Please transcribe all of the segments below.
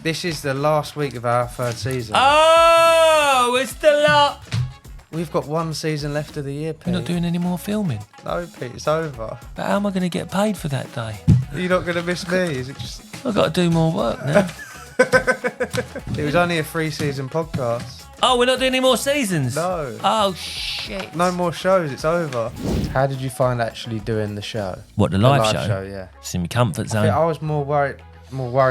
This is the last week of our third season. Oh, it's the lot. We've got one season left of the year, Pete. You're not doing any more filming. No, Pete, it's over. But how am I going to get paid for that day? You're not going to miss me, is it just... I've got to do more work now. It was only a 3-season podcast. Oh, we're not doing any more seasons? No. Oh, shit. No more shows, it's over. How did you find actually doing the show? What, the live show? Yeah. It's in my comfort zone. I was more worried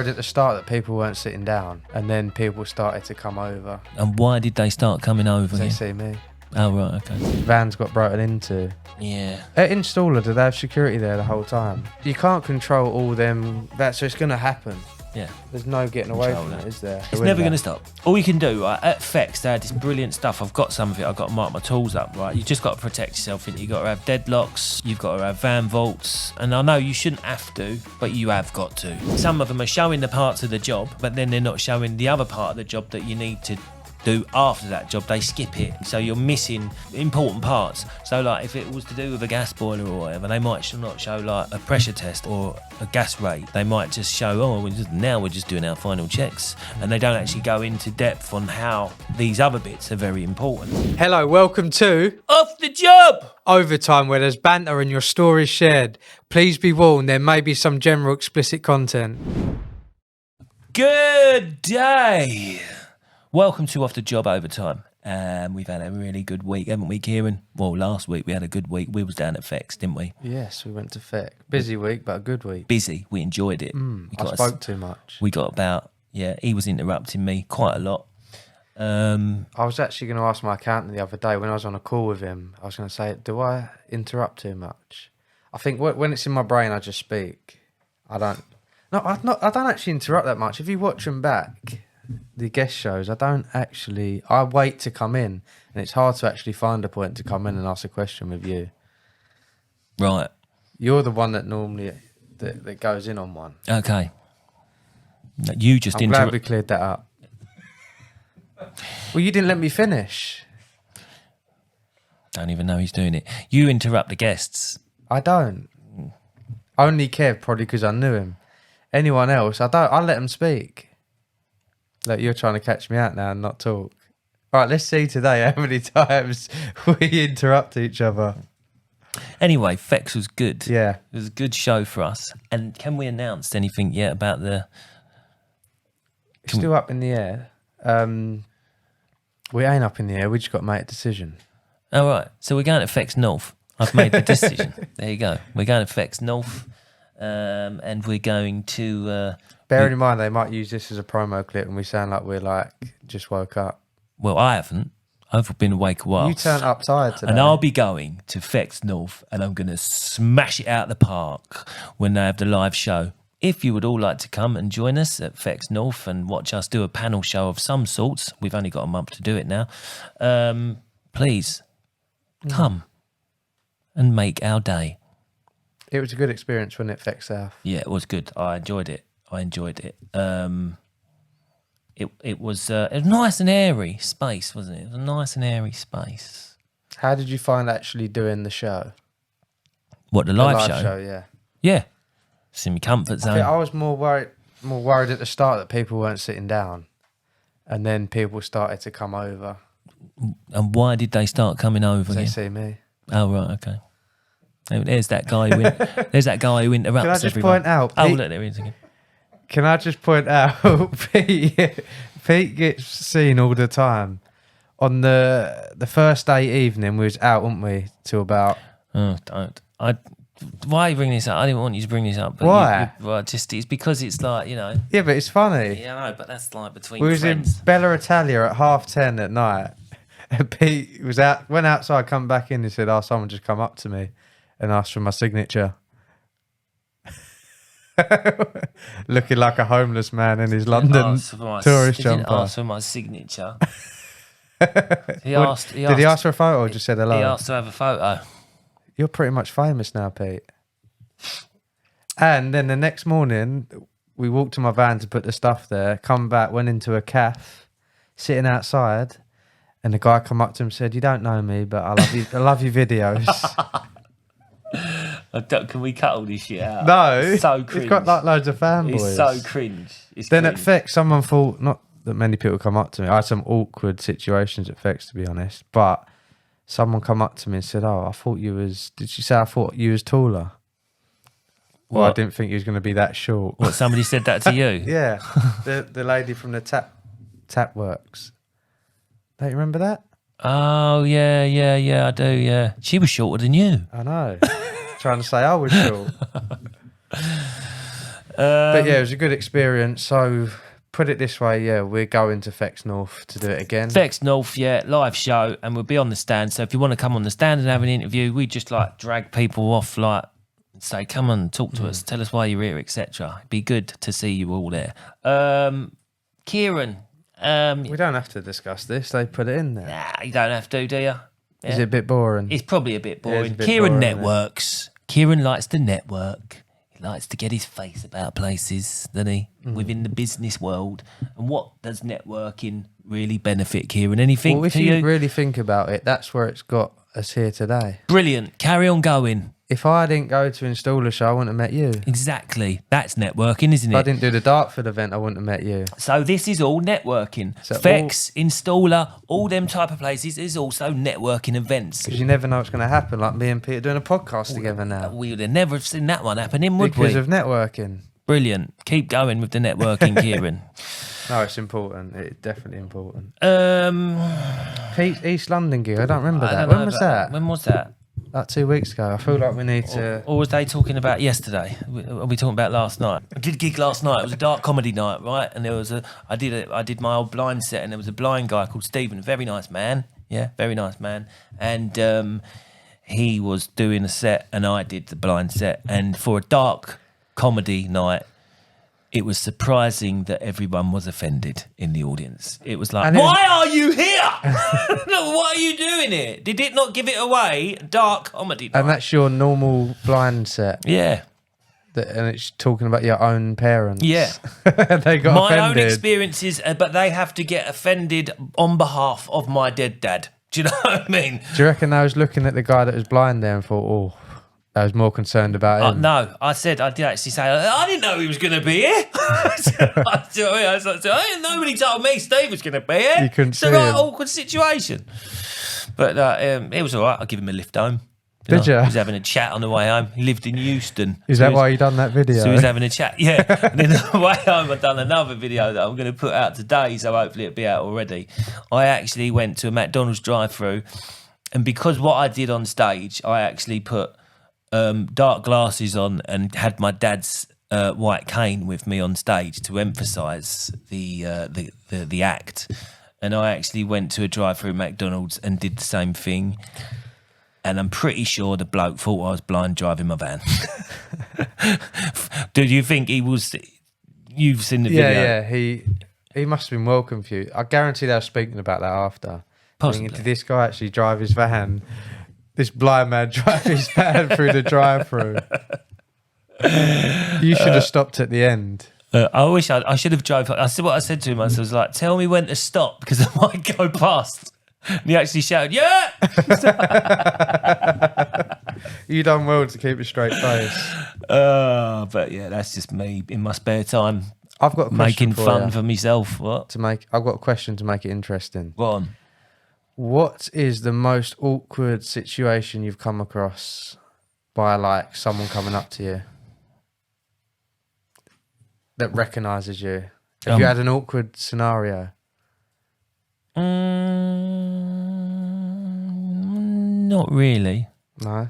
at the start that people weren't sitting down, and then people started to come over. And why did they start coming over They here? see me. Oh, right, okay. Vans got broken into. Yeah. At Installer, do they have security there the whole time? You can't control all them. So it's going to happen. Yeah. There's no getting away Control from that. it, is there? It's never going to stop. All you can do, right, at Fex, they had this brilliant stuff. I've got some of it. I've got to mark my tools up, right? You just got to protect yourself. You've got to have deadlocks. You've got to have van vaults. And I know you shouldn't have to, but you have got to. Some of them are showing the parts of the job, but then they're not showing the other part of the job that you need to do after that job. They skip it, so you're missing important parts. So like if it was to do with a gas boiler or whatever, they might not show like a pressure test or a gas rate. They might just show, now we're just doing our final checks, and they don't actually go into depth on how these other bits are very important. Hello, welcome to Off the job! Overtime, where there's banter and your stories shared. Please be warned, there may be some general explicit content. Good day! Welcome to Off the Job Overtime. We've had a really good week, haven't we, Keiran? Well, last week we had a good week. We was down at Fex, didn't we? Yes, we went to FEC. Busy week, but a good week. Busy. We enjoyed it. I spoke too much. We got about, he was interrupting me quite a lot. I was actually going to ask my accountant the other day when I was on a call with him. I was going to say, do I interrupt too much? I think when it's in my brain, I just speak. I don't actually interrupt that much. If you watch them back, the guest shows, I wait to come in, and it's hard to actually find a point to come in and ask a question with you. Right. You're the one that normally that goes in on one. Okay. You just I'm glad we cleared that up. Well, you didn't let me finish. Don't even know he's doing it. You interrupt the guests. I don't. Only Kev, probably because I knew him. Anyone else, I don't. I let them speak. Like, you're trying to catch me out now and not talk. All right, let's see today how many times we interrupt each other. Anyway, Fex was good. Yeah. It was a good show for us. And can we announce anything yet about the... It's still up in the air. We ain't up in the air. We just got to make a decision. All right. So we're going to Fex North. I've made the decision. There you go. We're going to Fex North. And we're going to... Bearing in mind, they might use this as a promo clip and we sound like we're like, just woke up. Well, I haven't. I've been awake a while. You turned up tired today. And I'll be going to Fex North and I'm going to smash it out the park when they have the live show. If you would all like to come and join us at Fex North and watch us do a panel show of some sorts, we've only got a month to do it now, please come and make our day. It was a good experience when it Fex South. Yeah, it was good. I enjoyed it. It was a nice and airy space, wasn't it? It was a nice and airy space. How did you find actually doing the show? What, the live show? Yeah. Yeah. It's in my comfort zone. I was more worried at the start that people weren't sitting down, and then people started to come over. And why did they start coming over? They see me. Oh, right, okay. There's that guy who interrupts. Can I just everyone. Point out? Oh, Pete, look, there he is again. Can I just point out, Pete gets seen all the time. On the first day evening, we was out, weren't we, till about... Oh, don't. Why are you bringing this up? I didn't want you to bring this up. But why? It's because it's like, Yeah, but it's funny. Yeah, I know, but that's like between we was friends. in Bella Italia at 10:30 at night, and Pete went outside, come back in, and said, someone just come up to me and asked for my signature. Looking like a homeless man in his London tourist jumper. He didn't ask for my signature. Did he ask for a photo or just said hello? He asked to have a photo. You're pretty much famous now, Pete. And then the next morning, we walked to my van to put the stuff there, come back, went into a cafe, sitting outside, and the guy come up to him and said, "You don't know me, but I love you. I love your videos." Can we cut all this shit out? No, It's so cringe. It's got like loads of fanboys. It's so cringe. Then at Fex, someone thought, not that many people come up to me. I had some awkward situations at Fex, to be honest. But someone come up to me and said, "Oh, I thought you was." Did you say I thought you was taller? Well, I didn't think you was going to be that short. What? Somebody said that to you? Yeah, the lady from the tap works. Don't you remember that? Oh yeah, I do. Yeah, she was shorter than you. I know. Trying to say I was short. But yeah, it was a good experience. So put it this way, yeah, we're going to Fex North to do it again. Fex North, yeah, live show, and we'll be on the stand. So if you want to come on the stand and have an interview, we just like drag people off, like say, come on, talk to us, tell us why you're here, etc. It'd be good to see you all there. Keiran, we don't have to discuss this. They put it in there. nah, you don't have to, do you? Yeah. Is it a bit boring? It's probably a bit Yeah, it's boring. a bit Keiran boring, networks. Keiran likes to network. He likes to get his face about places, doesn't he? Within the business world. And what does networking really benefit, Keiran? Anything Well, if to you you? really think about it, that's where it's got us here today. Brilliant. Carry on going. If I didn't go to Installer Show, I wouldn't have met you. Exactly. That's networking, isn't If I it? didn't do the Dartford event, I wouldn't have met you. So this is all networking. So Fex, Installer, all them type of places is also networking events. Because you never know what's going to happen. Like me and Pete are doing a podcast together now. We would have never have seen that one happening, would Because we? of networking. Brilliant. Keep going with the networking, Keiran. No, it's important. It's definitely important. Um, Pete's East London gig, I don't remember I that. don't When know was that? When was that? Like 2 weeks ago. I feel like we need to... Or was they talking about yesterday? Are we talking about last night? I did a gig last night. It was a dark comedy night, right? And there was I did my old blind set, and there was a blind guy called Stephen, very nice man. Yeah, very nice man. And he was doing a set, and I did the blind set. And for a dark comedy night, it was surprising that everyone was offended in the audience. It was like, why are you here? What are you doing here? Did it not give it away? Dark comedy night. And that's your normal blind set. Yeah. And it's talking about your own parents. Yeah. They got My offended. own experiences, but they have to get offended on behalf of my dead dad. Do you know what I mean? Do you reckon I was looking at the guy that was blind there and thought, oh, I was more concerned about him? No, I did actually say, I didn't know he was going to be here. Nobody told me Steve was going to be here. You couldn't it's see a right him. awkward situation. But it was all right. I'll give him a lift home. Did you? He was having a chat on the way home. He lived in Euston. Is that why you done that video? So he was having a chat, yeah. And then on the way home, I've done another video that I'm going to put out today, so hopefully it'll be out already. I actually went to a McDonald's drive-through, and because what I did on stage, I actually put dark glasses on and had my dad's white cane with me on stage to emphasise the act. And I actually went to a drive-through McDonald's and did the same thing. And I'm pretty sure the bloke thought I was blind driving my van. Do you think he was? You've seen the video? Yeah. He must have been well confused. I guarantee they were speaking about that after. Possibly. Did this guy actually drive his van? This blind man drive his van through the drive-through. You should have stopped at the end. I wish I should have drove. I said what I said to him. I was like, "Tell me when to stop because I might go past." And he actually shouted, "Yeah!" You done well to keep a straight face. But yeah, that's just me in my spare time. I've got a question making for fun you for myself. What? I've got a question to make it interesting. Go on. What is the most awkward situation you've come across by like someone coming up to you that recognises you? Have you had an awkward scenario? Not really. No.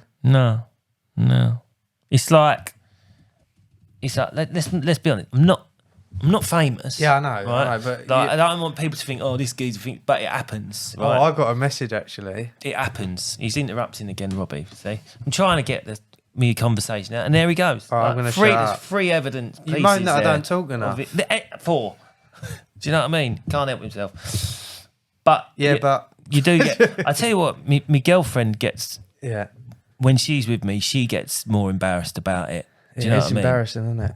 No. It's like let's be honest. I'm not famous. Yeah, I know. Right? I know, but like, I don't want people to think, oh, this geezer think, but it happens. Oh, Right? I got a message actually. It happens. He's interrupting again, Robbie. See, I'm trying to get me conversation out, and there he goes. Oh, I'm gonna free. shut There's up. free evidence. You moan that I there don't talk enough. of it. Four. Do you know what I mean? Can't help himself. But But you do get. I tell you what, my girlfriend gets. yeah, When she's with me, she gets more embarrassed about it. Do you know it's what I mean? embarrassing, isn't it?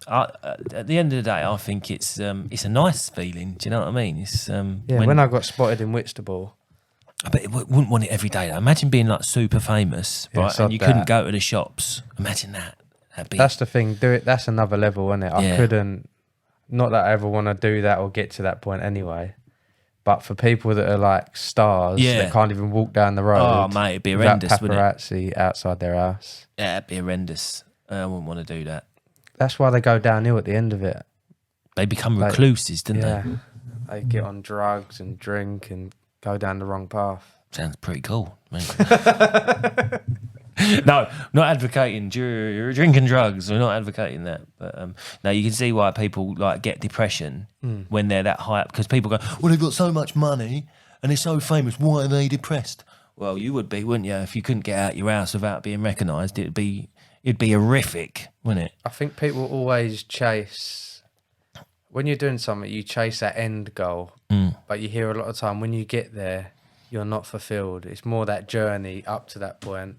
At the end of the day, I think it's a nice feeling. Do you know what I mean? It's Yeah, when I got spotted in Whitstable, I bet wouldn't want it every day though. Imagine being like super famous, Yeah, right? sod And you that. couldn't go to the shops. Imagine that. That'd be... That's the thing. Do it. That's another level, isn't it? I Yeah. couldn't. Not that I ever want to do that or get to that point anyway. But for people that are like stars that can't even walk down the road. Oh, mate, it'd be horrendous, wouldn't it? Paparazzi outside their house. Yeah, it'd be horrendous. I wouldn't want to do that. That's why they go downhill at the end of it. They become recluses, didn't they? They get on drugs and drink and go down the wrong path. Sounds pretty cool, mate. No, not advocating drinking drugs. We're not advocating that. But no, you can see why people like get depression when they're that high up, because people go, well, they've got so much money and they're so famous. Why are they depressed? Well, you would be, wouldn't you? If you couldn't get out your house without being recognised, it'd be horrific, wouldn't it? I think people always chase, when you're doing something, you chase that end goal. But you hear a lot of time when you get there, you're not fulfilled. It's more that journey up to that point.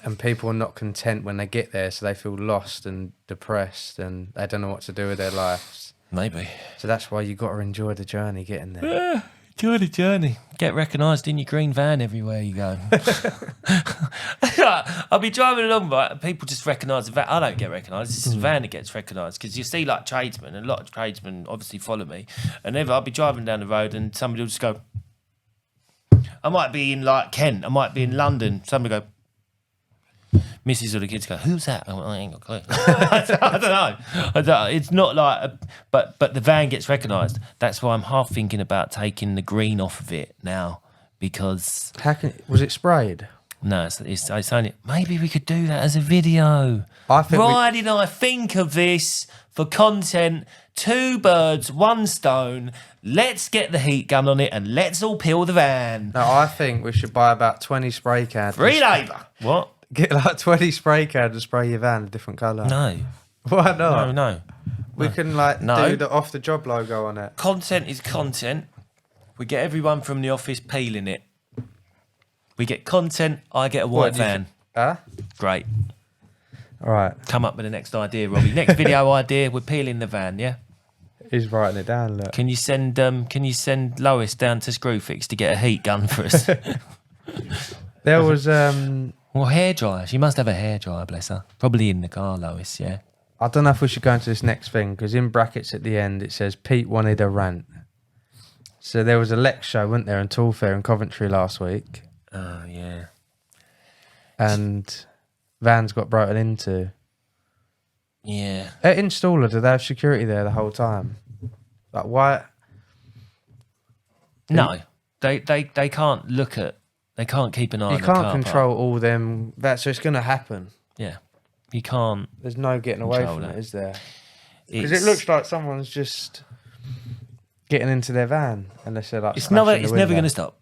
And people are not content when they get there, so they feel lost and depressed and they don't know what to do with their lives. Maybe. So that's why you got to enjoy the journey getting there. Enjoy the journey. Get recognised in your green van everywhere you go. I'll be driving along, right? People just recognise the van. I don't get recognised. It's the van that gets recognised, because you see like tradesmen, and a lot of tradesmen obviously follow me. And I'll be driving down the road and somebody will just go, I might be in like Kent, I might be in London. Somebody go, Mrs. or the kids go, who's that? I ain't got a clue. I don't know. It's not like, but the van gets recognised. That's why I'm half thinking about taking the green off of it now, because Was it sprayed? no, it's only, maybe we could do that as a video. I think Why didn't I think of this for content? 2 birds, 1 stone. Let's get the heat gun on it and let's all peel the van. No, I think we should buy about 20 spray cans. Free labour. What? Get like 20 spray cans and spray your van a different colour. No. Why not? No. We can do the off the job logo on it. Content is content. We get everyone from the office peeling it. We get content, I get a white van. Great. All right. Come up with the next idea, Robbie. Next video idea, we're peeling the van, yeah? He's writing it down, look. Can you send Lois down to Screwfix to get a heat gun for us? There was Well, hairdryer. She must have a hairdryer, bless her. Probably in the car, Lois, yeah. I don't know if we should go into this next thing, because in brackets at the end it says Pete wanted a rant. So there was a Lex show, wasn't there, in Tool Fair in Coventry last week. Oh, yeah. And vans got broken into. Yeah. At installer, do they have security there the whole time? Like, why? No. They can't look at... They can't keep an eye on the car You park. can't control all them... So it's going to happen. Yeah. You can't... There's no getting away control from that. it, is there? Because it looks like someone's just getting into their van and they said, like, It's never going window. to stop.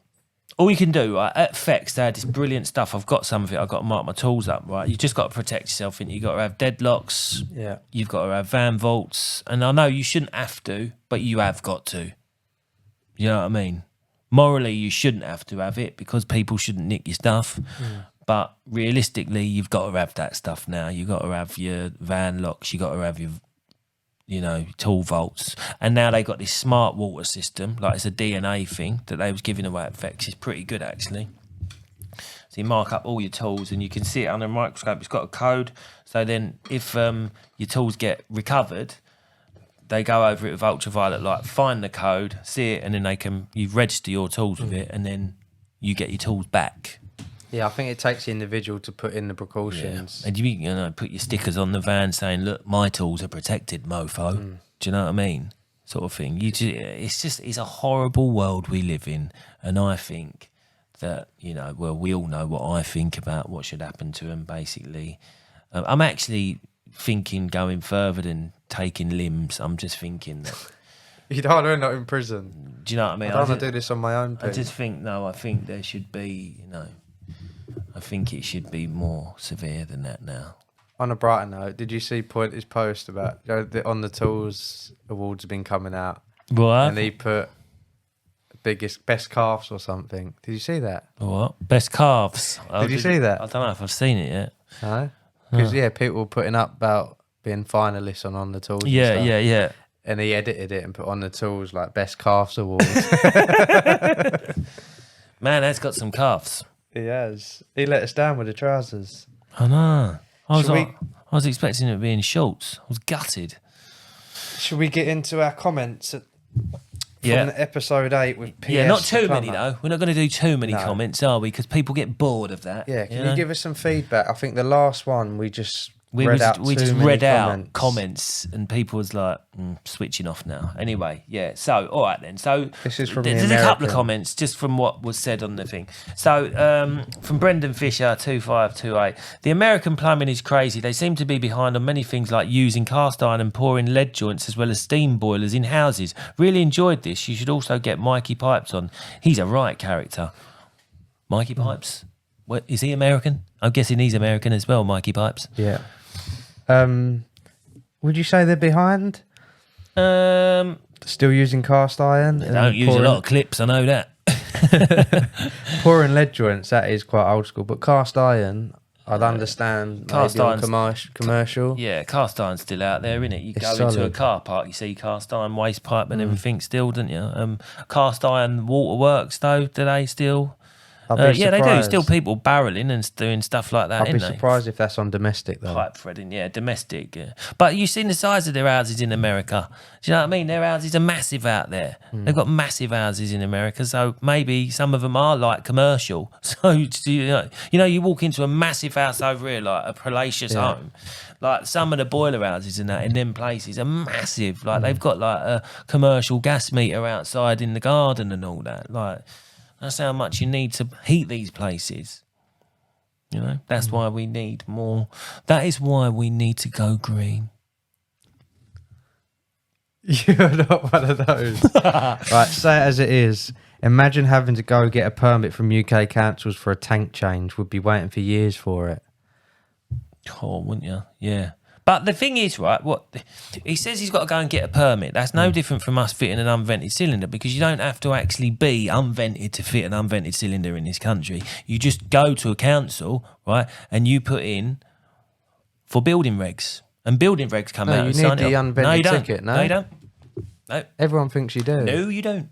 All you can do, right, at Fex, they had this brilliant stuff. I've got some of it. I've got to mark my tools up, right? You just got to protect yourself. You've got to have deadlocks. Yeah. You've got to have van vaults. And I know you shouldn't have to, but you have got to. You know what I mean? Morally, you shouldn't have to have it because people shouldn't nick your stuff. But realistically, you've got to have that stuff now. You've got to have your van locks. You've got to have your, tool vaults. And now they got this smart water system, like it's a DNA thing that they was giving away at Fex. It's pretty good, actually. So you mark up all your tools and you can see it under a microscope. It's got a code. So then if your tools get recovered, they go over it with ultraviolet light, find the code, see it, and then you register your tools with it, and then you get your tools back. Yeah, I think it takes the individual to put in the precautions. Yeah. And you put your stickers on the van saying, "Look, my tools are protected, mofo." Do you know what I mean? Sort of thing. It's a horrible world we live in, and I think that we all know what I think about what should happen to them. Basically, I'm actually thinking going further than taking limbs. I'm just thinking that You don't want to end up in prison. Do you know what I mean? I don't want to do this on my own. I just think I think there should be, I think it should be more severe than that now. On a brighter note, did you see his post about the On the Tools awards have been coming out? What? And he put best calves or something. Did you see that? What? Best calves. Did you see that? I don't know if I've seen it yet. No? Because, people were putting up about being finalists on the Tools. Yeah. And he edited it and put On the Tools like best calves awards. Man has got some calves. He has. He let us down with the trousers. I know. I Should we- was expecting it to be in shorts. I was gutted. Should we get into our comments from Yeah. episode 8 with PS? Yeah, not too Plumber? many though. We're not going to do too many No. comments, are we? Because people get bored of that. Yeah, can know? you give us some feedback? I think the last one we just We read just, out we too just many read out comments. comments and people was like, switching off now. Anyway, yeah. So, all right then. So, This is from there's the a couple of American. comments just from what was said on the thing. So, from Brendan Fisher 2528, the American plumbing is crazy. They seem to be behind on many things like using cast iron and pouring lead joints as well as steam boilers in houses. Really enjoyed this. You should also get Mikey Pipes on. He's a right character. Mikey Pipes. What, is he American? I'm guessing he's American as well, Mikey Pipes. Yeah. Would you say they're behind? Still using cast iron? They don't use a lot of clips, I know that. Pouring lead joints, that is quite old school. But cast iron, I'd understand. Cast Maybe on iron's- commercial. Yeah, cast iron's still out there, isn't it? You It's go into a solid. car park, you see cast iron waste pipe and everything still, don't you? Cast iron waterworks, though, do they still? I'd be Yeah, they do. surprised. Still people barreling and doing stuff like that, I'd be isn't they? surprised if that's on domestic, though. Pipe threading, yeah, domestic. Yeah. But you've seen the size of their houses in America. Do you know what I mean? Their houses are massive out there. They've got massive houses in America, so maybe some of them are like commercial. So you walk into a massive house over here, like a palatial home. Like some of the boiler houses and that in them places are massive. Like they've got like a commercial gas meter outside in the garden and all that. Like that's how much you need to heat these places. You know, that's why we need more. That is why we need to go green. You're not one of those. Right, say it as it is. Imagine having to go get a permit from UK councils for a tank change. Would be waiting for years for it. Oh, wouldn't you? Yeah. But the thing is, right, what he says he's got to go and get a permit. That's no different from us fitting an unvented cylinder because you don't have to actually be unvented to fit an unvented cylinder in this country. You just go to a council, right, and you put in for building regs. And building regs come out you and need sign the it off. unvented No, you don't. ticket, no? No, you don't. No. Everyone thinks you do. No, you don't.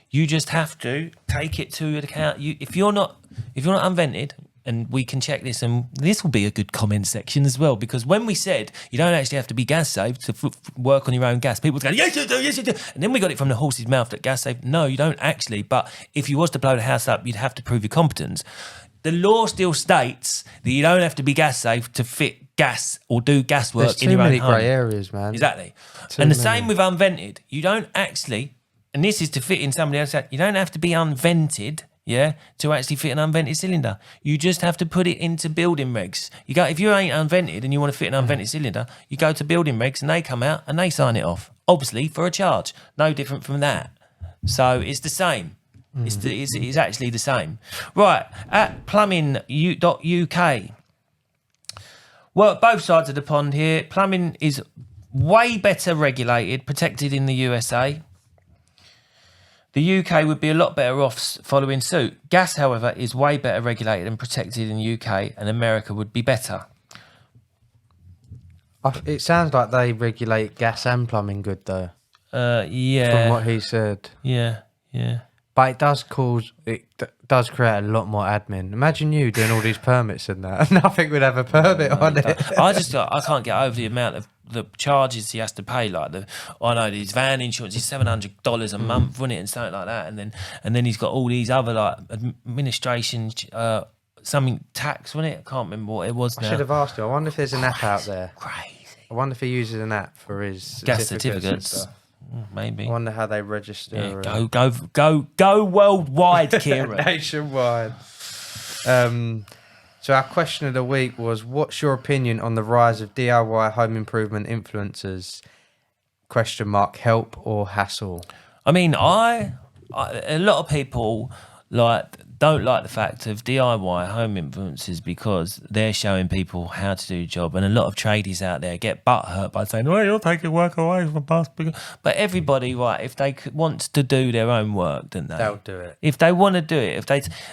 You just have to take it to the count. If you're not unvented, and we can check this, and this will be a good comment section as well, because when we said you don't actually have to be gas safe to work on your own gas, people were going, yes, you do, yes, you do. And then we got it from the horse's mouth that gas safe, no, you don't actually. But if you was to blow the house up, you'd have to prove your competence. The law still states that you don't have to be gas safe to fit gas or do gas work There's in too your own many home. grey areas, man. Exactly. Too And the many. same with unvented. You don't actually, and this is to fit in somebody else, you don't have to be unvented, yeah, to actually fit an unvented cylinder. You just have to put it into building regs. You go, if you ain't unvented and you want to fit an unvented cylinder, you go to building regs and they come out and they sign it off, obviously for a charge. No different from that. So it's the same. It's actually the same. Right, at plumbing.uk. Well, both sides of the pond here. Plumbing is way better regulated, protected in the USA. The UK would be a lot better off following suit. Gas, however, is way better regulated and protected in the UK, and America would be better. It sounds like they regulate gas and plumbing good, though, from Yeah. what he said. Yeah. But it does create a lot more admin. Imagine you doing all these permits and that. Nothing would have a permit on it. I can't get over the amount of the charges he has to pay. Like his van insurance is $700 a month, wasn't it, and something like that. And then he's got all these other like administration, something tax, wasn't it? I can't remember what it was I now. should have asked you. I wonder if there's an app out there. Crazy. I wonder if he uses an app for his Gas certificates. And certificates. stuff. Maybe. I wonder how they register. Go worldwide, Keiran. Nationwide. So our question of the week was, what's your opinion on the rise of DIY home improvement influencers? ? Help or hassle? I mean, a lot of people don't like the fact of DIY home influencers because they're showing people how to do a job, and a lot of tradies out there get butthurt by saying, "Oh, you're taking work away from us." But everybody, right? If they wants to do their own work, don't they? They'll do it. If they want to do it,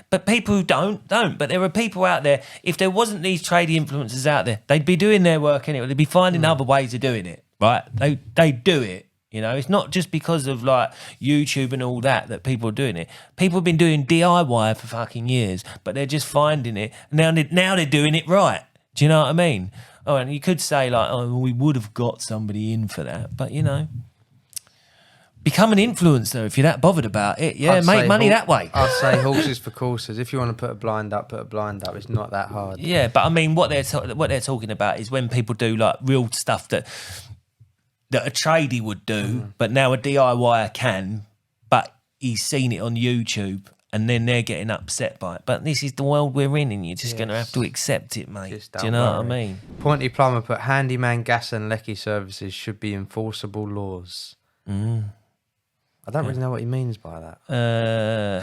but people who don't. But there are people out there. If there wasn't these tradie influencers out there, they'd be doing their work anyway. They'd be finding other ways of doing it, right? They do it. You know, it's not just because of like YouTube and all that people are doing it. People have been doing DIY for fucking years, but they're just finding it. Now they're doing it right. Do you know what I mean? Oh, and you could say like, oh, we would have got somebody in for that, but you know, become an influencer if you're that bothered about it. Yeah, make money that way. I'd say horses for courses. If you want to put a blind up, put a blind up. It's not that hard. Yeah, but I mean, what they're talking about is when people do like real stuff that a tradie would do, but now a DIYer can, but he's seen it on YouTube and then they're getting upset by it. But this is the world we're in and you're just going to have to accept it, mate. Do you know what I mean? Pointy Plumber put handyman, gas and lecky services should be enforceable laws. I don't really know what he means by that.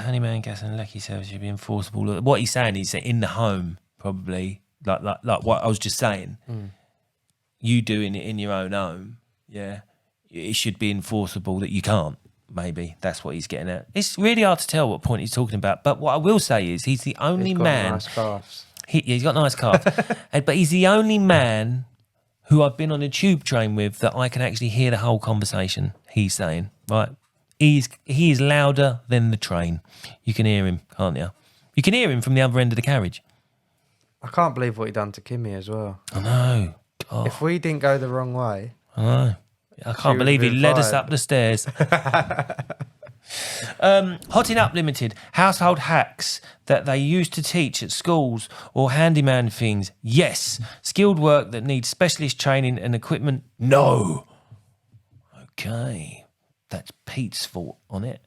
Handyman, gas and lecky services should be enforceable laws. What he's saying is that in the home, probably, like what I was just saying, you doing it in your own home, yeah, it should be enforceable that you can't. Maybe that's what he's getting at. It's really hard to tell what point he's talking about. But what I will say is he's the only man. Nice calves. He's got nice calves, but he's the only man who I've been on a tube train with that I can actually hear the whole conversation he's saying. Right, he is louder than the train. You can hear him, can't you? You can hear him from the other end of the carriage. I can't believe what he done to Kimmy as well. I know. God. If we didn't go the wrong way. I know. I can't believe he led us up the stairs. Hotting Up Limited. Household hacks that they used to teach at schools or handyman things. Yes. Skilled work that needs specialist training and equipment. No. Okay. That's Pete's fault on it.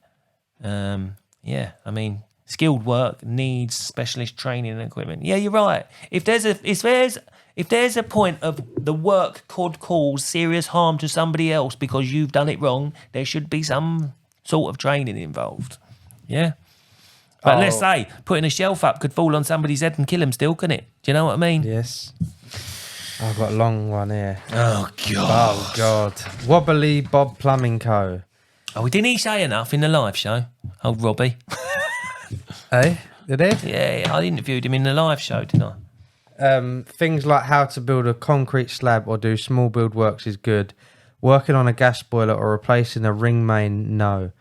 Yeah, I mean, skilled work needs specialist training and equipment. Yeah, you're right. If there's a point of the work could cause serious harm to somebody else because you've done it wrong, there should be some sort of training involved. Yeah? But let's say putting a shelf up could fall on somebody's head and kill them still, couldn't it? Do you know what I mean? Yes. I've got a long one here. Oh, God. Oh, God. Wobbly Bob Plumbing Co. Oh, didn't he say enough in the live show? Oh, Robbie. Hey, did he? Yeah, I interviewed him in the live show, didn't I? Things like how to build a concrete slab or do small build works is good. Working on a gas boiler or replacing a ring main, no.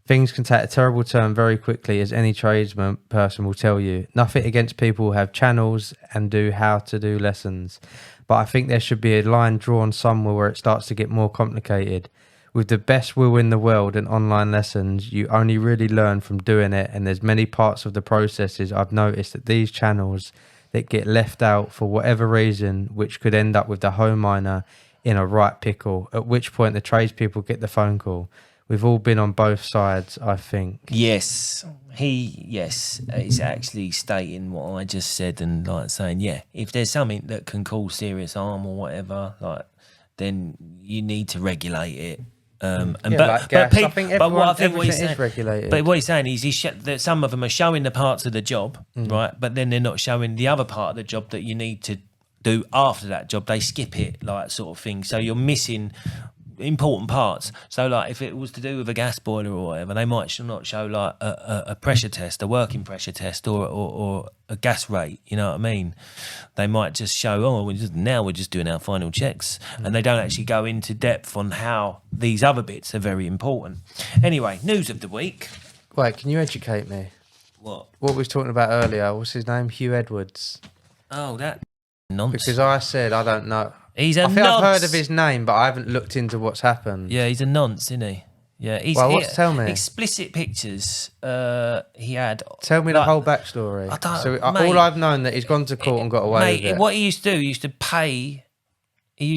Things can take a terrible turn very quickly, as any tradesman person will tell you. Nothing against people who have channels and do how to do lessons. But I think there should be a line drawn somewhere where it starts to get more complicated. With the best will in the world and online lessons, you only really learn from doing it, and there's many parts of the processes I've noticed that these channels that get left out for whatever reason, which could end up with the home miner in a right pickle, at which point the tradespeople get the phone call. We've all been on both sides, I think. Yes, he's actually stating what I just said and like saying, yeah, if there's something that can cause serious harm or whatever, like, then you need to regulate it. Like gas. I think everything is regulated. But what he's saying is that some of them are showing the parts of the job, right? But then they're not showing the other part of the job that you need to do after that job. They skip it, like, sort of thing. So you're missing important parts. So like if it was to do with a gas boiler or whatever, they might not show like a pressure test, a working pressure test, or a gas rate. You know what I mean? They might just show, we're just doing our final checks, and they don't actually go into depth on how these other bits are very important. Anyway, news of the week. Wait, can you educate me? What we was talking about earlier? What's his name? Hugh Edwards. Oh, that nonsense. Because I said I don't know. He's a I think nonce. I've heard of his name, but I haven't looked into what's happened. Yeah, he's a nonce, isn't he? Yeah, tell me. Explicit pictures. He had. Tell me the whole backstory. All I've known that he's gone to court and got away with it. What he used to do, he used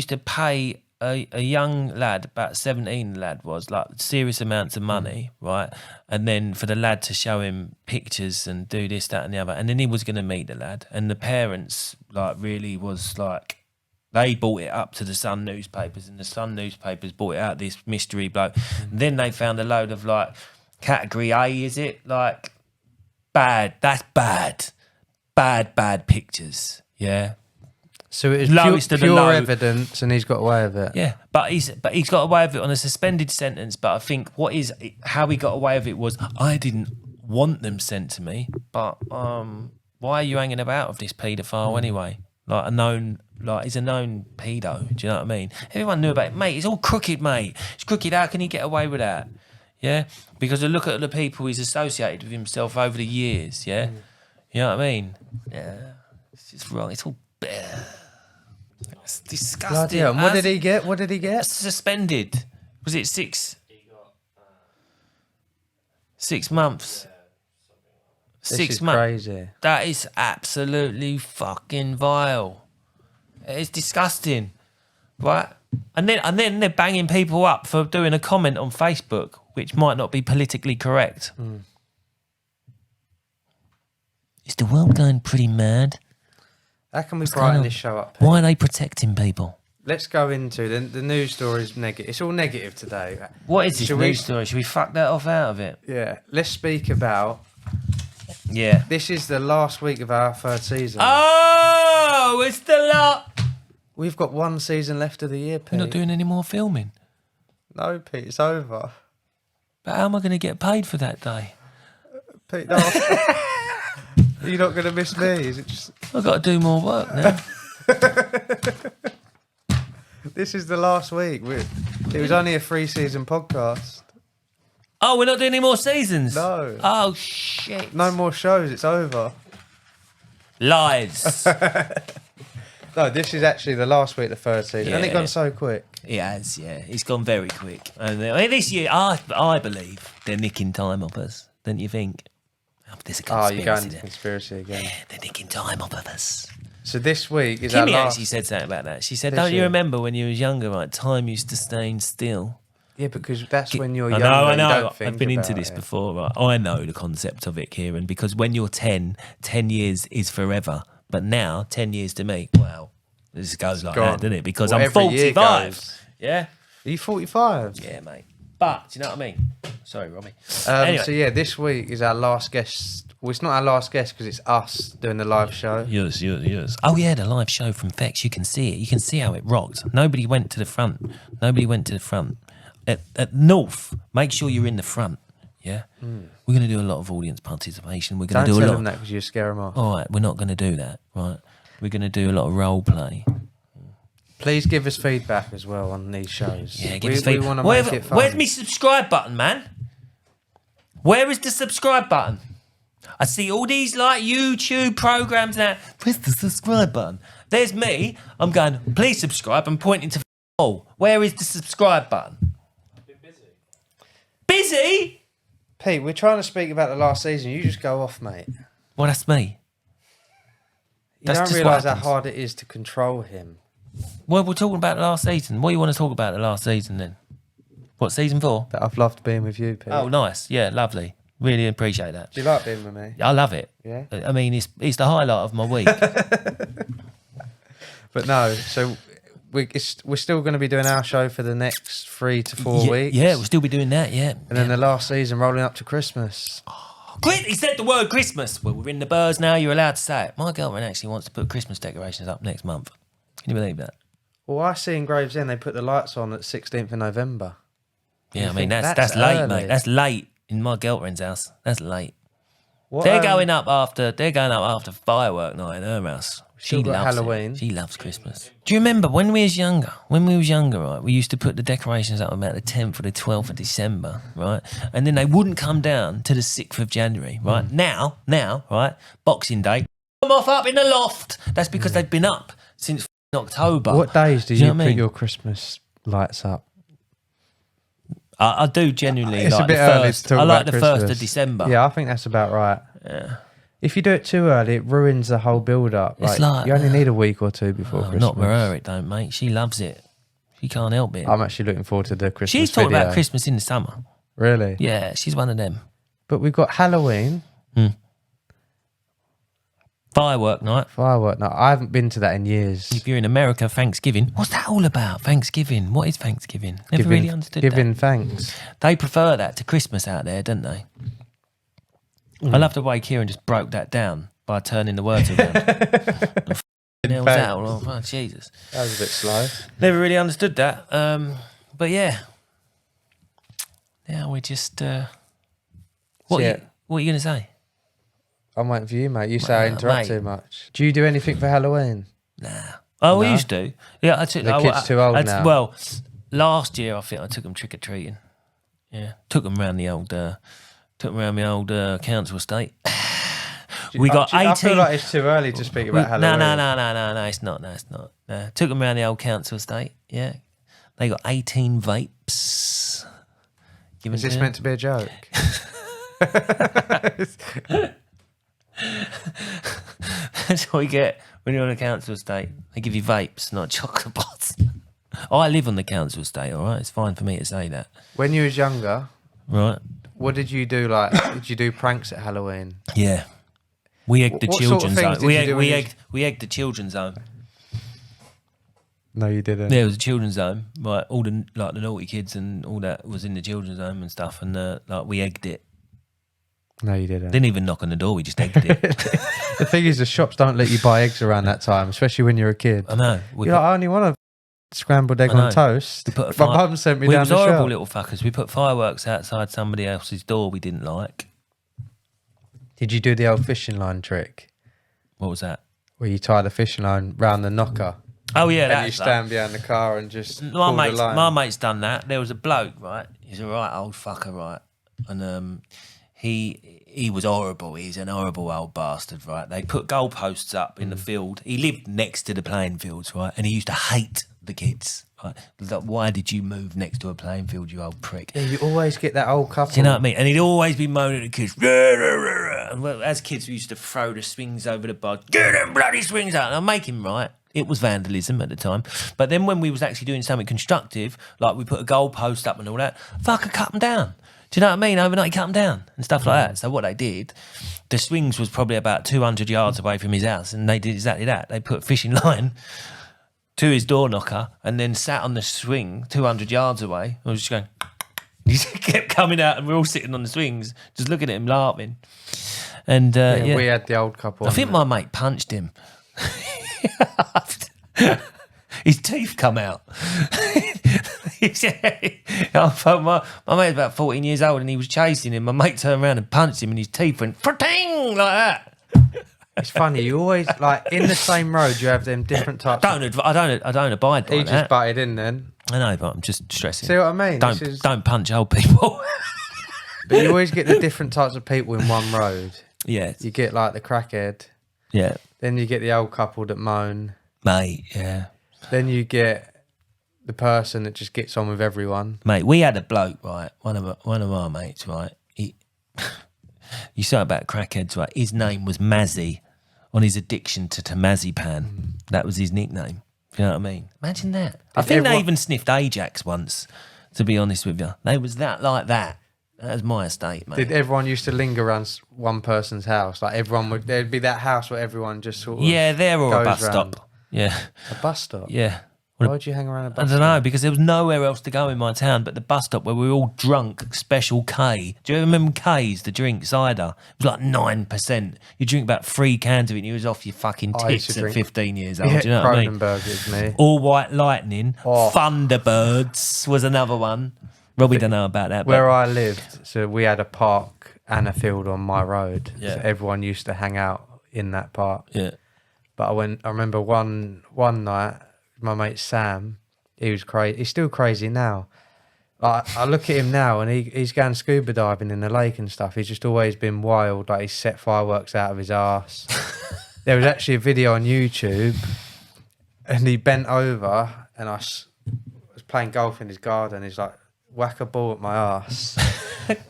to pay a young lad, about 17 lad was, like, serious amounts of money, right? And then for the lad to show him pictures and do this, that, and the other. And then he was going to meet the lad, and the parents, like, really was like. They brought it up to the Sun newspapers, and the Sun newspapers brought it out, this mystery bloke. Then they found a load of, like, category A, is it? Like, bad. That's bad. Bad pictures. Yeah. So it was pure evidence, and he's got away with it. Yeah, but he's got away with it on a suspended sentence. But I think how he got away with it was, I didn't want them sent to me, but why are you hanging about with this paedophile anyway? like he's a known pedo. Do you know what I mean? Everyone knew about it, mate. It's all crooked, mate. It's crooked. How can he get away with that? Yeah, because look at the people he's associated with himself over the years. Yeah, you know what I mean? Yeah, it's just wrong. It's all. It's disgusting. Bloody hell. What did he get? What did he get? Suspended. Was it 6? 6 months. This 6 is months. crazy. That is absolutely fucking vile. It's disgusting, right? And then they're banging people up for doing a comment on Facebook, which might not be politically correct. Is the world going pretty mad? How can we brighten this show up? Why are they protecting people? Let's go into the news story is negative. It's all negative today. What is this news story? Should we fuck that off out of it? Yeah. Let's speak about. Yeah. This is the last week of our third season. Oh, it's the lot. We've got one season left of the year, Pete. You're not doing any more filming. No, Pete, it's over. But how am I going to get paid for that day? Pete, no. You're not going to miss me. Is it just... I've got to do more work now. This is the last week. It was only a 3-season podcast. Oh, we're not doing any more seasons? No. Oh, shit. No more shows. It's over. Lies. No, this is actually the last week of the third season. And it gone so quick. It has, yeah. It's gone very quick. And this year, I believe they're nicking time off us. Don't you think? Oh, there's a conspiracy you're going to there. conspiracy again. Yeah, they're nicking time off of us. So this week is our Kimmy last... actually said something about that. She said, Did don't she? you remember when you was younger, right? Time used to stand still. Yeah, because that's when you're I younger. know. You don't think I've been into about this it. before. Right? I know the concept of it, Keiran, because when you're 10 years is forever. But now, 10 years to me, wow, this goes like gone. that, doesn't it? Because Well, I'm every year 45. goes. Yeah? Are you 45? Yeah, mate. But, do you know what I mean? Sorry, Robbie. So yeah, this week is our last guest. Well, it's not our last guest because it's us doing the live show. Yes. Oh, yeah, the live show from Fex. You can see it. You can see how it rocked. Nobody went to the front. At North, make sure you're in the front. Yeah? We're going to do a lot of audience participation. We're going to Don't do a tell lot. them that because you scare them off. All right, we're not going to do that, right? We're going to do a lot of role play. Please give us feedback as well on these shows. Yeah, give us feedback. We want to make it fun. Where's my subscribe button, man? Where is the subscribe button? I see all these like YouTube programs now. Where's the subscribe button? There's me. I'm going, please subscribe. I'm pointing to where is the subscribe button? I've been busy. Busy? Pete, we're trying to speak about the last season. You just go off, mate. Well, that's me. You That's don't just what realise how happens. hard it is to control him. Well, we're talking about the last season. What do you want to talk about the last season then? What, season 4? That I've loved being with you, Pete. Oh, nice. Yeah, lovely. Really appreciate that. Do you like being with me? I love it. Yeah? I mean, it's the highlight of my week. But no, so we're still going to be doing our show for the next 3 to 4 weeks. Yeah, we'll still be doing that, yeah. And then the last season rolling up to Christmas. He said the word Christmas. Well, we're in the Burrs now, you're allowed to say it. My girlfriend actually wants to put Christmas decorations up next month. Can you believe that? Well, I see in Gravesend they put the lights on at 16th of November. Yeah, You I mean, think that's late, early? mate. That's late in my girlfriend's house. That's late. What, They're going up after firework night in her house. She Still got loves Halloween. it. She loves Christmas. Do you remember when we was younger? Right, we used to put the decorations up about the 10th or the 12th of December, right? And then they wouldn't come down to the 6th of January, right? Now, right? Boxing Day, come off up in the loft. That's because they've been up since October. What days do you you know what I put mean? your Christmas lights up? I do genuinely It's like a bit the early first. to talk I like about the 1st Christmas. of December. Yeah, I think that's about right. Yeah. If you do it too early, it ruins the whole build-up. It's like- you only need a week or two before Christmas. Not for her, it don't, mate. She loves it. She can't help it. I'm actually looking forward to the Christmas She's talking video. about Christmas in the summer. Really? Yeah, she's one of them. But we've got Halloween, Firework night. firework night. I haven't been to that in years. If you're in America, Thanksgiving. What's that all about? Thanksgiving. What is Thanksgiving? Never really understood Giving that. thanks. They prefer that to Christmas out there, don't they? I love the way Keiran just broke that down by turning the words around. Hell's that all? Oh, Jesus. That was a bit slow. Never really understood that. But yeah. Now we just... What are you going to say? I'm waiting for you, mate. You say I interrupt mate. too much. Do you do anything for Halloween? Nah. Oh, we No? used to. Yeah, I took. The kid's too old now. Well, last year I think I took them trick or treating. Yeah, took them round the old. Took them round the old council estate. We got 18. I feel like it's too early to speak about Halloween. No, it's not. No, it's not. No. Took them around the old council estate. Yeah. They got 18 vapes. Is this meant to be a joke? That's what you get when you're on a council estate. They give you vapes, not chocolate bars. I live on the council estate, all right? It's fine for me to say that. When you was younger, right? What did you do? Did you do pranks at Halloween? Yeah. We egged the children's home. We egged the children's home. No, you didn't. Yeah, it was a children's home. Right, all the naughty kids and all that was in the children's home and stuff, and we egged it. No, you didn't. Didn't even knock on the door. We just egged it. The thing is, the shops don't let you buy eggs around that time, especially when you're a kid. I know. I only want a scrambled egg on toast. My mum sent me down the shop. We was horrible little fuckers. We put fireworks outside somebody else's door we didn't like. Did you do the old fishing line trick? What was that? Where you tie the fishing line round the knocker. Oh yeah, and you stand behind the car and just pull the line. My mate's done that. There was a bloke, right? He's a right old fucker, right? And he was horrible. He's an horrible old bastard, right? They put goalposts up in the field. He lived next to the playing fields, right? And he used to hate the kids. Right? Like, why did you move next to a playing field, you old prick? Yeah, you always get that old couple. Do you know what I mean? And he'd always be moaning at the kids. And as kids, we used to throw the swings over the bar. Get them bloody swings out. And I'd make him right. It was vandalism at the time. But then when we was actually doing something constructive, like we put a goalpost up and all that, fucker cut them down. Do you know what I mean? Overnight, cut them down and stuff like that. So what they did, the swings was probably about 200 yards away from his house, and they did exactly that. They put a fishing line to his door knocker and then sat on the swing 200 yards away. I was just going... He kept coming out and we're all sitting on the swings, just looking at him laughing. And we had the old couple. I think my mate punched him. His teeth come out. My mate's about 14 years old and he was chasing him. My mate turned around and punched him and his teeth went "Pra-ting!" like that. It's funny. You always in the same road. You have them different types. I don't abide by that. He that. just butted in then. I know, but I'm just stressing. See what I mean? Don't punch old people. But you always get the different types of people in one road. Yeah. You get the crackhead. Yeah. Then you get the old couple that moan. Mate, yeah. Then you get the person that just gets on with everyone. Mate, we had a bloke, right? One of our mates, right? You say about crackheads, right? His name was Mazzy on his addiction to Tamazepam. That was his nickname. You know what I mean? Imagine that. I think they even sniffed Ajax once, to be honest with you. They was that like that. That was my estate, mate. Did everyone used to linger around one person's house? Like there'd be that house where everyone just sort of there or a bus round. stop. Yeah. A bus stop? Yeah. Why would you hang around a bus stop? I don't know, because there was nowhere else to go in my town but the bus stop where we were all drunk, Special K. Do you remember K's, the drink, cider? It was like 9%. You drink about 3 cans of it and you was off your fucking tits at 15 years old. Yeah, do you know what I mean? Kronenberg me. All White Lightning. Oh. Thunderbirds was another one. Robbie don't know about that. Where I lived, so we had a park and a field on my road. Yeah. So everyone used to hang out in that park. Yeah. But I remember one night, my mate Sam, he was crazy. He's still crazy now. I look at him now and he's going scuba diving in the lake and stuff. He's just always been wild. Like, he's set fireworks out of his arse. There was actually a video on YouTube and he bent over and I was playing golf in his garden. He's like, whack a ball at my arse.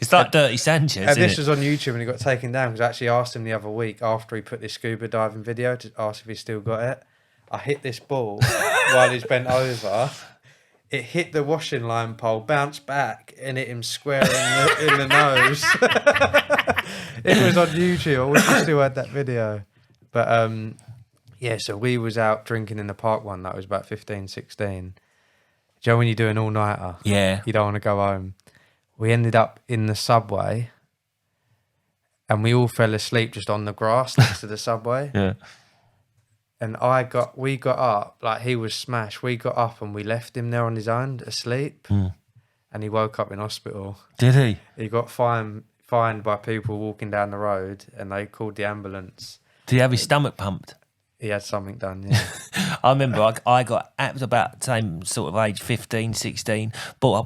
It's like Dirty Sanchez, and this was on YouTube and he got taken down because I actually asked him the other week after he put this scuba diving video to ask if he still got it. I hit this ball while he's bent over. It hit the washing line pole, bounced back, and hit him square in the nose. It was on YouTube. I wish we still had that video. But so we was out drinking in the park one night. It was about 15, 16. Do you know when you do an all-nighter? Yeah. You don't want to go home. We ended up in the subway and we all fell asleep just on the grass next to the subway. Yeah. And we got up, like he was smashed. We got up and we left him there on his own, asleep. Mm. And he woke up in hospital. Did he? He got fined by people walking down the road and they called the ambulance. Did he have his stomach pumped? He had something done, yeah. I remember I got at about the same sort of age, 15, 16, bought a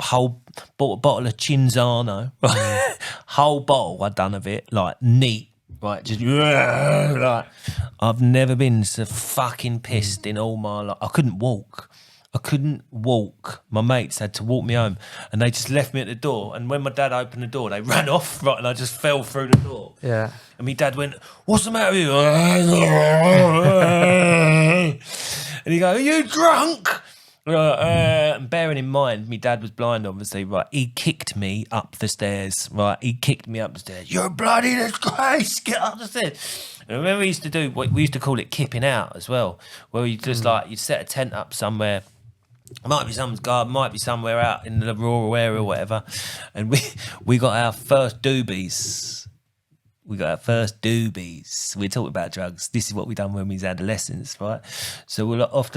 bottle of Cinzano, whole bottle I'd done of it, like neat, right, just like I've never been so fucking pissed in all my life. I couldn't walk. My mates had to walk me home, and they just left me at the door. And when my dad opened the door, they ran off, right, and I just fell through the door. Yeah. And my dad went, "What's the matter with you?" And he go, "Are you drunk?" And bearing in mind, my dad was blind, obviously, right? He kicked me up the stairs, right? You're a bloody disgrace. Get up the stairs. And I remember we used to do what we used to call it kipping out as well, where you just you'd set a tent up somewhere. Might be some garden, might be somewhere out in the rural area or whatever. And we got our first doobies. We're talking about drugs. This is what we done when we was adolescents, right? So we're off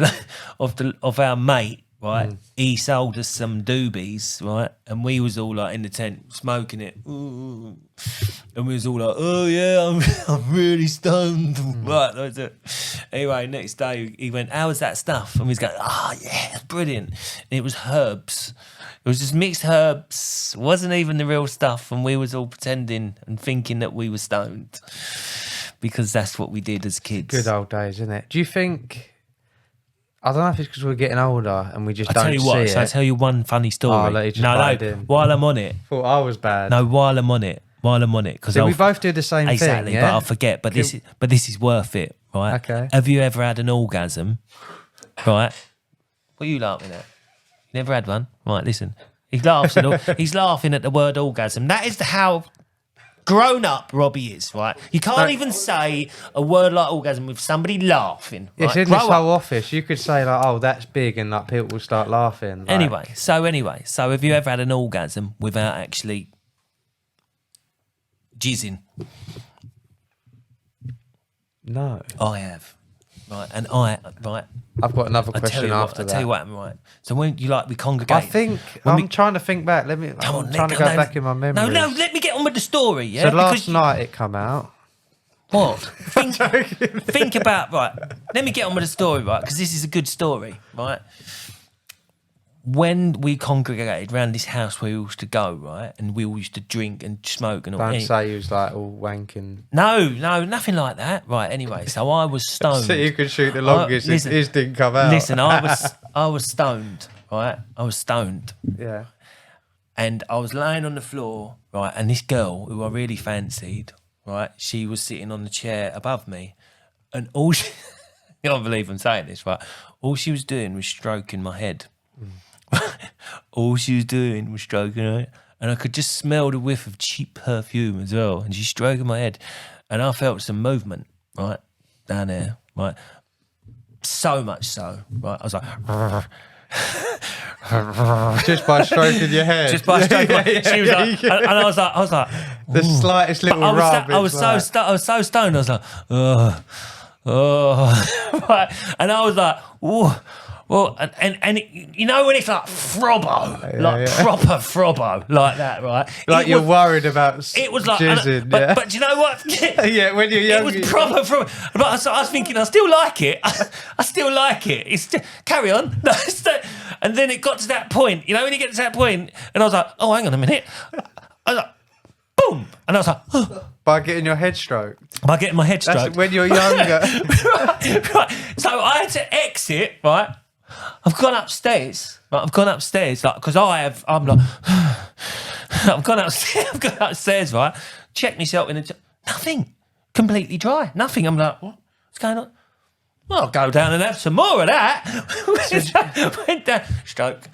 our mate, right? He sold us some doobies, right? And we was all like in the tent smoking it. Ooh. And we was all like, "Oh yeah, I'm really stoned." Right. That's it. Anyway, next day he went, "How was that stuff?" And we was going, "Oh yeah, it's brilliant." And it was herbs. It was just mixed herbs. It wasn't even the real stuff. And we was all pretending and thinking that we were stoned. Because that's what we did as kids. Good old days, isn't it? Do you think... I don't know if it's because we're getting older and we just don't see it. I'll tell you one funny story. While I'm on it. Thought I was bad. No, while I'm on it. Because we both do the same exactly, thing, yeah? but I'll forget. But this is worth it, right? Okay. Have you ever had an orgasm? Right? What are you laughing at? You never had one? Right, listen. He's laughing at the word orgasm. That is how grown up Robbie is, right? You can't even say a word like orgasm with somebody laughing. Right? It's in this whole office. You could say like, "Oh, that's big," and like people will start laughing. Like... Anyway, so have you ever had an orgasm without actually jizzing? No. I have. Right, and I've got another question after that. I'll tell you what, right. So when we congregate. I think I'm trying to think back. I'm trying to go back in my memory. No, let me get on with the story. Yeah. So last night it come out. What? Think about right. Let me get on with the story, right? Because this is a good story, right? When we congregated around this house where we used to go, right, and we all used to drink and smoke and all. Don't say you was like all wanking. No, nothing like that. Right. Anyway, so I was stoned. So you could shoot the longest. His didn't come out. Listen, I was stoned. Right, I was stoned. Yeah. And I was laying on the floor, right, and this girl who I really fancied, right, she was sitting on the chair above me, and all she, I can't believe I'm saying this, right, all she was doing was stroking my head. All she was doing was stroking her head, and I could just smell the whiff of cheap perfume as well, and she's stroking my head, and I felt some movement, right, down there, right, so much so, right, I was like... Just by stroking your head. She was like, and I was like, the slightest little rub. I was so stoned. I was like, right, and I was like, oh. Well, and you know when it's like frobbo, proper frobbo, like that, right? Like you're worried about it was like, jizzing, but do you know what? Yeah, when you're young. It was proper frobbo. But I was thinking, I still like it. I still like it. It's carry on. And then it got to that point, you know, when you get to that point, and I was like, oh, hang on a minute. I was like, boom. And I was like, oh. By getting your head stroked. By getting my head stroked. That's when you're younger. right. So I had to exit, right? I've gone upstairs, like, because I'm like, I've gone upstairs, right? Checked myself in nothing, completely dry, nothing. I'm like, what's going on? Well, I'll go down and have some more of that. Went down, stroke,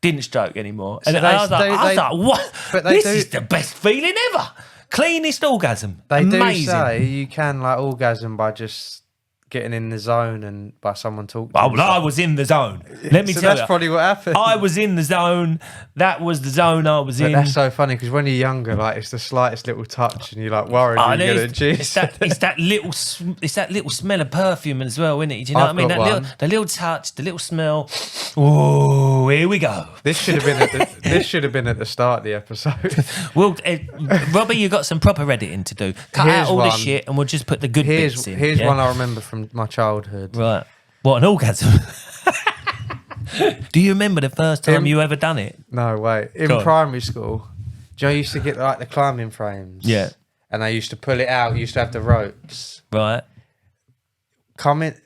didn't stroke anymore. And I was like, what? This is the best feeling ever. Cleanest orgasm. They Amazing. do say you can like orgasm by just getting in the zone and by someone talking. Oh, well, I was in the zone. Let me tell you. That's probably what happened. I was in the zone. That was the zone I was in. That's so funny because when you're younger, like it's the slightest little touch and you're like worried you're gonna jizz. It's that little smell of perfume as well, isn't it? Do you know what I mean? The little touch, the little smell. Oh, here we go. This should have been at the start of the episode. Well, Robbie, you got some proper editing to do. Cut out all the shit, and we'll just put the good bits in. Here's one I remember from my childhood. Right. What, an orgasm? Do you remember the first time you ever done it? No, wait. In primary school, do you know, you used to get like the climbing frames? Yeah. And they used to pull it out. You used to have the ropes. Right. Comment.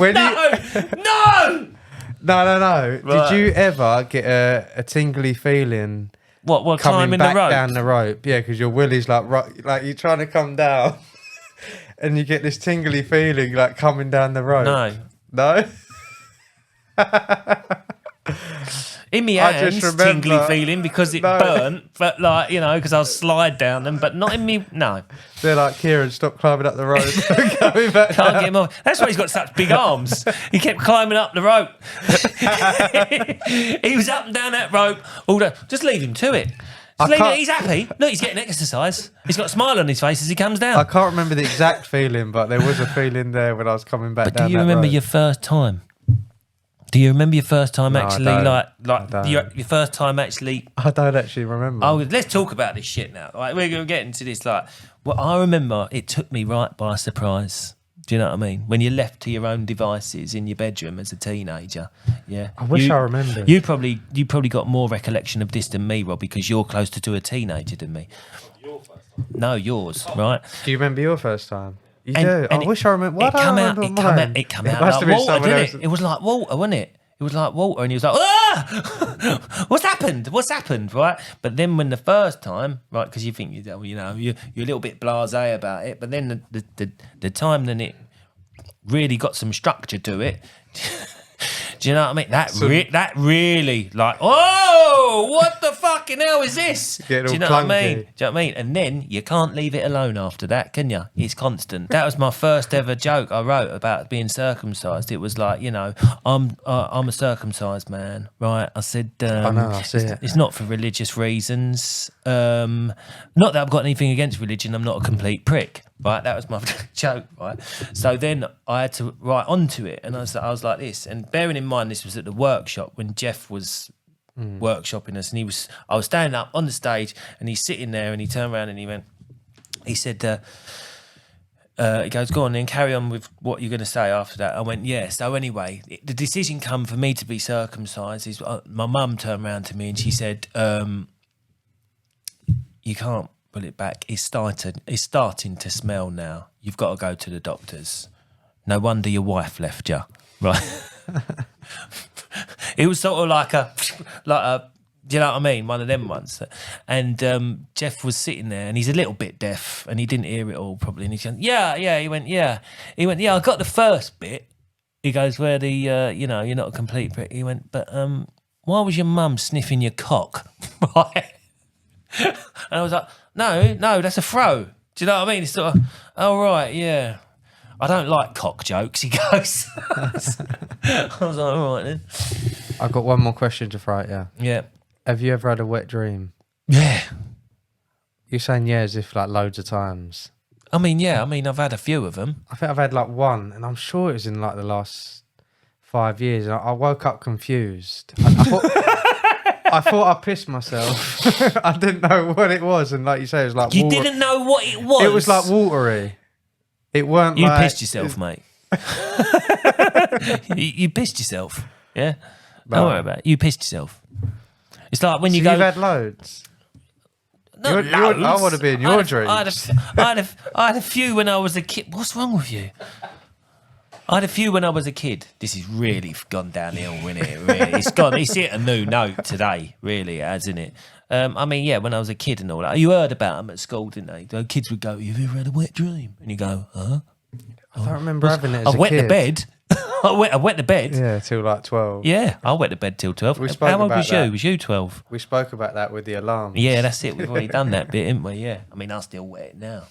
No! No. Right. Did you ever get a tingly feeling? What coming climbing back the rope? down the rope? Yeah, because your willy's like you're trying to come down, and you get this tingly feeling like coming down the rope. No. In my hands, tingly feeling because it burnt, but like, you know, because I'll slide down them, but not in me. No. They're like, Keiran, stop climbing up the rope. Coming back Can't down. get him off. That's why he's got such big arms. He kept climbing up the rope. He was up and down that rope all day. Just leave him to it. He's happy. Look, he's getting exercise. He's got a smile on his face as he comes down. I can't remember the exact feeling, but there was a feeling there when I was coming back down. Do you remember your first time? Do you remember your first time No, actually, your first time actually? I don't actually remember. Oh, let's talk about this shit now. Like, we're going to get into this. Like, well, I remember it took me right by surprise. Do you know what I mean? When you're left to your own devices in your bedroom as a teenager. Yeah. I wish I remembered. You probably got more recollection of this than me, Rob, because you're closer to a teenager than me. Your first time. No, yours, right? Do you remember your first time? You do. I wish I remember. What It come out like water, didn't it? It was like water, wasn't it? It was like water, and he was like, "Ah, what's happened?" Right? But then when the first time, right, because you think you're a little bit blasé about it, but then the time then it really got some structure to it. Do you know what I mean? That really like, oh, what the fucking hell is this? Do you know what I mean? Do you know what I mean? And then you can't leave it alone after that, can you? It's constant. That was my first ever joke I wrote about being circumcised. It was like, I'm a circumcised man, right? I said, I know, I see it. It's not for religious reasons. Not that I've got anything against religion. I'm not a complete prick. Right, that was my joke, right? So then I had to write onto it, and I was like this. And bearing in mind, this was at the workshop when Jeff was workshopping us, and I was standing up on the stage, and he's sitting there, and he turned around and he said, he goes, go on then, carry on with what you're going to say after that. I went, yeah. So anyway, the decision come for me to be circumcised. My mum turned around to me and she said, you can't pull it back. It's starting to smell now. You've got to go to the doctors. No wonder your wife left you, right? It was sort of like a, do you know what I mean? One of them ones. And Jeff was sitting there, and he's a little bit deaf, and he didn't hear it all probably. And he said, yeah. He went, yeah. I got the first bit. He goes, where the, you're not a complete prick. He went, but why was your mum sniffing your cock? Right? And I was like, no, that's a throw. Do you know what I mean? It's sort of, oh, right, yeah. I don't like cock jokes, he goes. I was like, all right then. I've got one more question to throw at you. Yeah. Have you ever had a wet dream? Yeah. You're saying yeah as if like loads of times. I mean, yeah. I've had a few of them. I think I've had like one, and I'm sure it was in like the last 5 years. And I woke up confused. I thought I pissed myself. I didn't know what it was, and like you say, it was like you didn't know what it was. It was like watery. It weren't. You like, pissed yourself, mate. you pissed yourself. Yeah. Don't worry about it. You pissed yourself. It's like when you go. You've had loads. Not loads. I want to be in your dreams. I had a few when I was a kid. What's wrong with you? I had a few when I was a kid. This has really gone downhill, isn't it? Really. It's gone. It's hit a new note today, really, hasn't it? I mean, yeah, when I was a kid and all that. You heard about them at school, didn't they? The kids would go, "Have you ever had a wet dream?" And you go, "Huh?" I don't remember having it as a kid. I wet the bed. I wet the bed. Yeah, till like 12. Yeah, I wet the bed till 12. How old was you? Was you 12? We spoke about that with the alarms. Yeah, that's it. We've already done that bit, haven't we? Yeah. I mean, I still wet it now.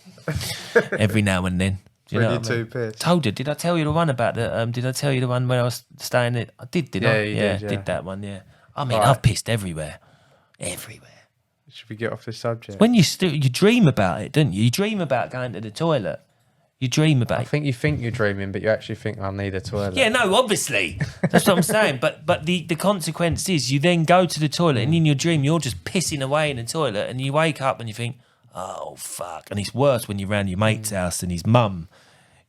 Every now and then. Do you know what I mean? Pissed. Told you. Did I tell you the one about the? Did I tell you the one when I was staying? I did. Did I? Yeah, did that one. Yeah. I mean, I've pissed everywhere. Should we get off this subject? When you dream about it, don't you? You dream about going to the toilet. You dream about it. I think you think you're dreaming, but you actually think I need a toilet. Yeah, no, obviously. That's what I'm saying. But the consequence is you then go to the toilet, and in your dream you're just pissing away in the toilet, and you wake up and you think, oh fuck. And it's worse when you're around your mate's house and his mum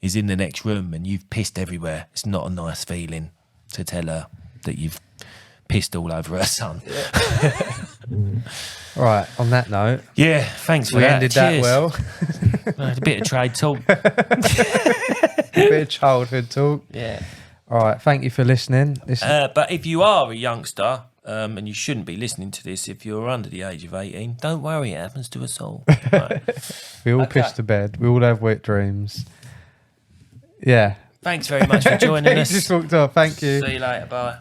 is in the next room and you've pissed everywhere. It's not a nice feeling to tell her that you've pissed all over her son. All right, on that note. Yeah, thanks for we that. ended Cheers. that well. A bit of trade talk. A bit of childhood talk. Yeah. All right, thank you for listening. But if you are a youngster, and you shouldn't be listening to this if you're under the age of 18, don't worry, it happens to us all. Right. We all piss to bed. We all have wet dreams. Yeah. Thanks very much for joining us. Just walked off. Thank you. See you later. Bye.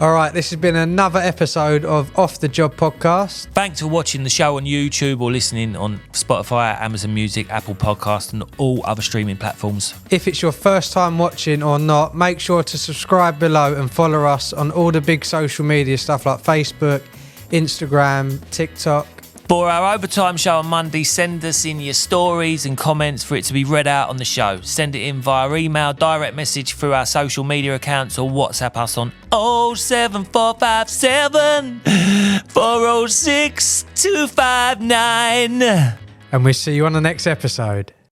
All right, this has been another episode of Off the Job Podcast. Thanks for watching the show on YouTube or listening on Spotify, Amazon Music, Apple Podcasts and all other streaming platforms. If it's your first time watching or not, make sure to subscribe below and follow us on all the big social media stuff like Facebook, Instagram, TikTok. For our overtime show on Monday, send us in your stories and comments for it to be read out on the show. Send it in via email, direct message through our social media accounts or WhatsApp us on 07457 406 259. And we'll see you on the next episode.